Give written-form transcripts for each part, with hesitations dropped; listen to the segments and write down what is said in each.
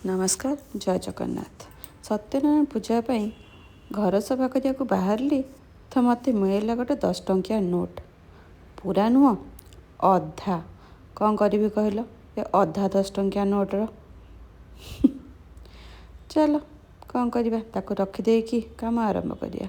नमस्कार जय जगन्नाथ। सत्यनारायण पूजा पाई घर सफा करने बाहरली तो मत मिलला गोटे 10 टंकिया नोट। पूरा नुह अधा। कौन करी कहल ये अधा 10 टंकिया नोट्र चलो कौन करवा ताको रखिदे कि काम आरंभ करिया।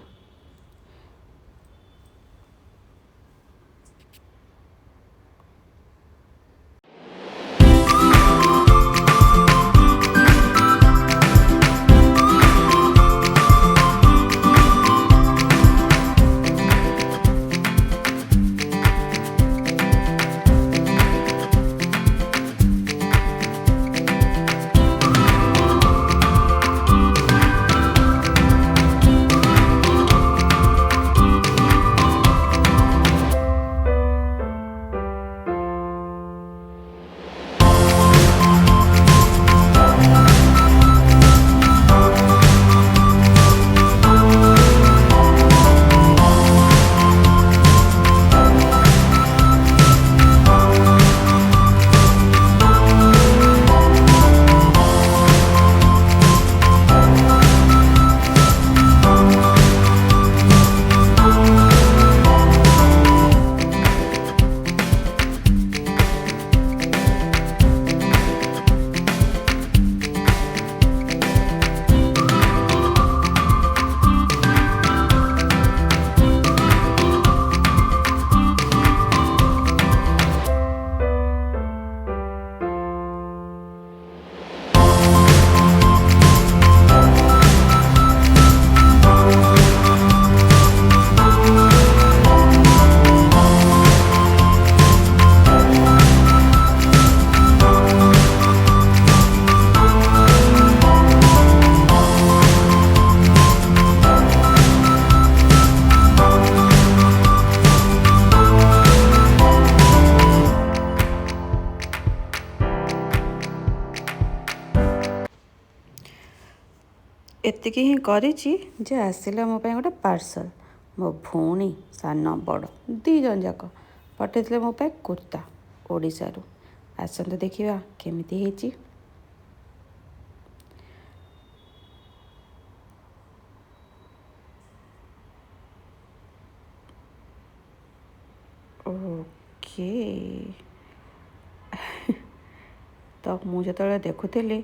एतिकी ही करिछि जे आसिला मो पाई गोटे पार्सल। मो भौणी सान बड़ दी जन जाक पठेइथिले मो पाई कुर्ता ओडिशारू। आसନ୍ତୁ देखिबा केमिति ହେଇଛି। ओके तो मु जेतବେଳେ देखुଥିଲି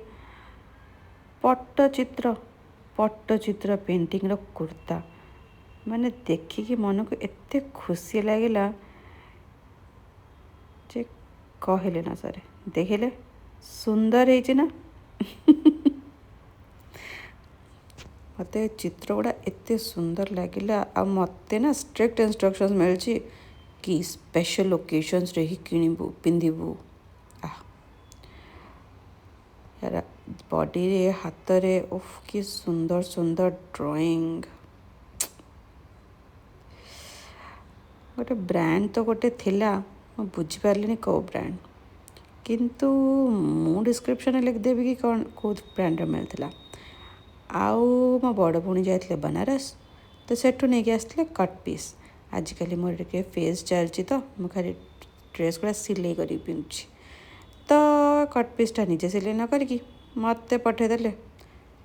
पट्टचित्र पेंटिंग रो कुर्ता माने देखिकी मन को एते खुशी लगिला जे कहले ना सरे। देखिले सुंदर है ना मते चित्र गुड़ा एते सुंदर लगिला। आ मते ना स्ट्रिक्ट इंस्ट्रक्शंस मिलची कि स्पेशल ओकेजन्स रे ही किनिबू पिंधिबू। यार बॉडी रे हाथ रे उफ कि सुंदर सुंदर ड्राइंग। गोटे ब्रांड तो गोटे थिला मैं बुझी पारलिनी को ब्रांड किंतु मु डिस्क्रिप्शन लिखदेवी कि कौन कौ ब्रांड मिलता। आउ मो बड़ भौणी जाते बनारस तो सेठू नहीं आसते कट पीस। आजिकल मोर टे फेस चलती तो मुझे खाली ड्रेस गुड़ा सिलाई कर पिंधुची तो कट पीसटा निजे सिलाई न करके मत पठेदेले।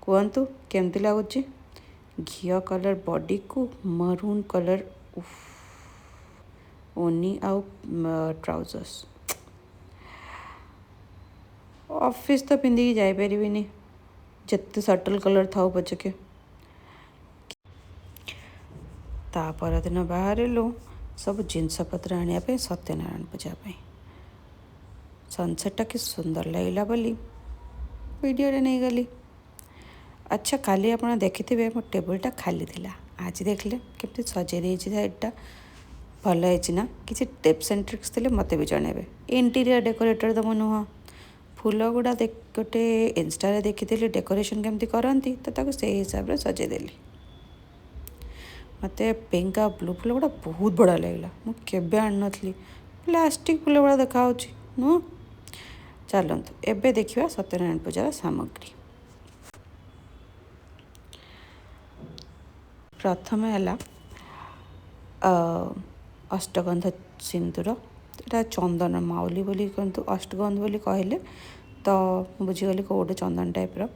कहतु केमती लगुच घिया कलर बॉडी को मरून कलर ओनी आउ ट्राउजर्स। ऑफिस तो पिंधिकी जापरिनी जिते सटल कलर था पचके। ता परदिन बाहरलु सब जिनपतर आने सत्यनारायण पूजा सनसेटा कि सुंदर लगला बोली वीडियो रे नहीं गली। अच्छा काली आप देखिथे मो टेबलटा खाली थिला आज देखले केमती सजे साइडटा भल है किसी टिप्स एंड ट्रिक्स थे मत भी जनइबे। इंटीरियर डेकोरेटर तो मु नुह फूल गुड़ा गोटे इंस्टा देखी डेकोरेशन केमती करती तो से हिसाब से सजेदेली। मत पिंक आ ब्लू फूल गुड़ा बहुत बड़ा लगला मुझे आन नी प्लास्टिक फूल गुड़ा देखा नुह। चलतु एबे देखिए सत्यनारायण पूजार सामग्री। प्रथम है अष्टगंध सिंदूर। यहाँ चंदन माउली बोली कहतु अष्टगंध बोली कहले तो बुझीगली कौ गोटे चंदन टाइप्र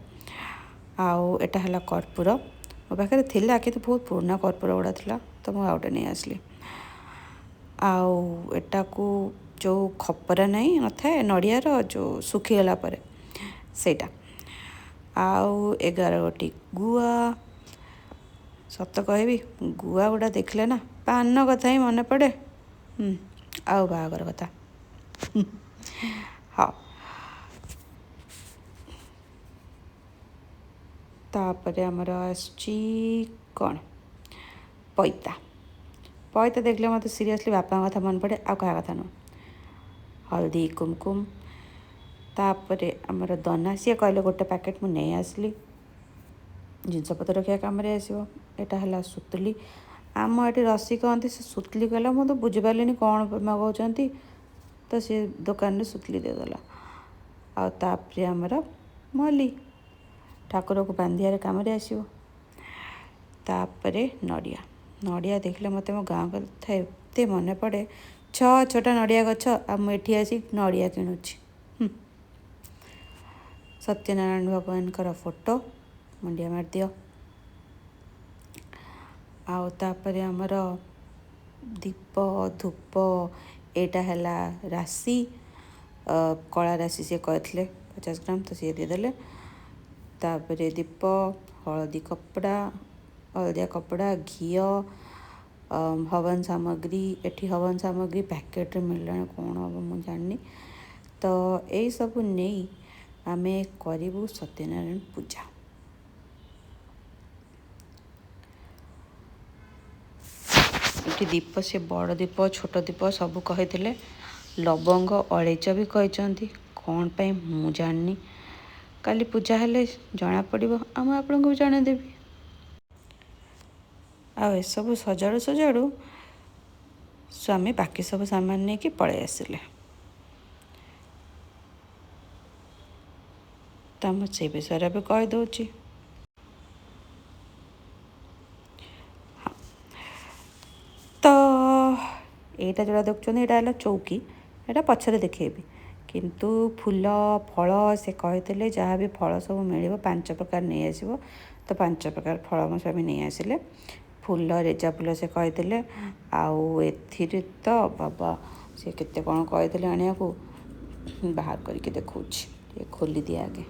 आउ एटा है कर्पूर मो पाखे थिला कि बहुत पुराना कर्पूर गुड़ा था तो मुझे आउटे नहीं आसली आउ एटा को जो खपरा नहीं न था नड़ियार जो सुखीगला सेटा आउ 11 गोटी गुआ सत कहबी गुआ गुड़ा देखले ना पान कथा ही मन पड़े आउ बाहागर कथा हाँ तापर आमर आसची कौन पैता पैता देखले मत सीरियसली बापा कथा मन पड़े आ क्या कथा नुह हल्दी कुमकुम तापर आमर दना सी कहले गोटे पैकेट मुझे नहीं आसली जिनपतर रखा कम आसो यहाँ सुतली आम ये रसी कहती से सुतली कहला मुझे तो बुझीपारे कौन मगाऊँ तो सी दुकान सुतली देदेला आपर आमर मली ठाकुर को बांधियार कम आसो तापर नड़िया नड़िया देखले मत मो गाँव कथा एत मन पड़े 6 नड़िया गछ आ मुझे आसी नड़िया किणुची सत्यनारायण भगवान कर फोटो मुंडिया मार दियो आउ तापर आमर दीप धूप एटा है राशि कला राशि सी कहते 50 ग्राम तो सी देदेले तापर दीप हलदिया कपड़ा घी हवन सामग्री एठी हवन सामग्री पैकेट मिलने कौन हम मुझे जानी तो यही सब नहीं आमे करूँ सत्यनारायण पूजा ये दीप से बड़ दीप छोट दीप सब कही लवंग अलैच भी कहते कौन पाई मु जानी काली पूजा हेले जना पड़ो आम आपन को भी जनईदेवी आ सब सजाड़ू सजाड़ू स्वामी बाकी सब सामान नहीं कि पलि आसिले तो मुझे विषय भी कहीदे तो यहाँ जोड़ा देखुं यहाँ चौकी यहाँ पछरे देखेबी किंतु फूल फल से कहते जहाँ भी फल सब मिल 5 प्रकार नहीं आसो तो 5 प्रकार फल मो स्वामी नहीं आसिले फूल रेजा फूल से कहते आउ एथिरे तो बाबा से केते कौन कहते आने को बाहर करके देखा ये खोली दिए आगे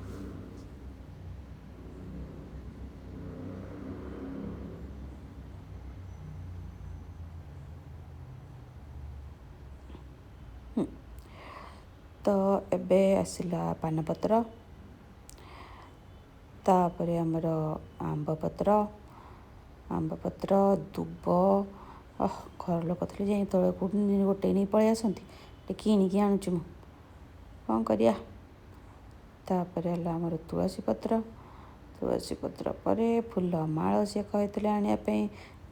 तो एबे आसला पानपत्र तापर आमर आंबपत्र दुब घर लोक थे जाए तले गोटे नहीं पलि आसती किणिकी आणुची मु कौन करिया तापर आमर तुलसी पत्र पर फूल माल सी कहते आने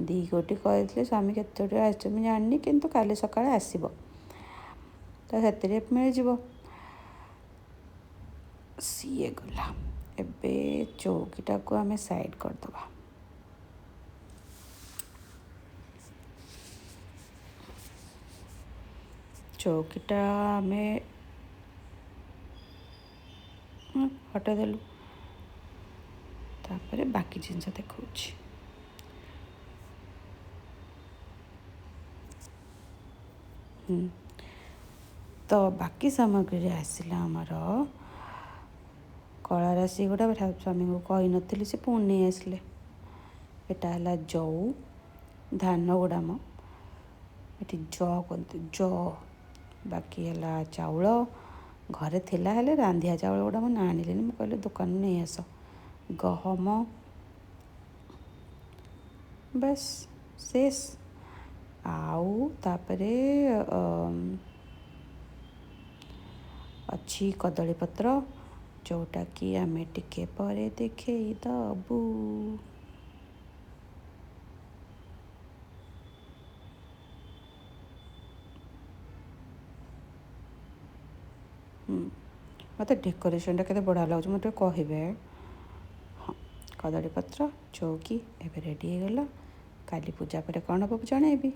2 गोटी कहते स्वामी केतोटी आस जानी किंतु काली सकाଳେ आसब तो से मिल सीए गला एबे चौकीटा को आम साइड करदबा चौकीटा आम हटेदेलु तापर बाकी जिनस देखा तो बाकी सामग्री आसला आमर कला राशि गुड़ा स्वामी को कही नी से पुणी नहीं आसिले यहाँ है जौ धान गुड़ाम ये जौ कहते जौ बाकी है चाउल घरे थिला हेले रांधिया चाउल गुड़ा मुझे आनिले मुझे कहले दुकान नहीं आस गहम बस शेष आउ तापरे अच्छी कदली पत्र जोटा कि आम टिके परे देखे दबू मत डेकोरेशन टा के बढ़िया लगे मुझे कहे हाँ कदली पत्र चौकी एवं रेडी हो गला काली पूजा पर कौन हम जनइबी।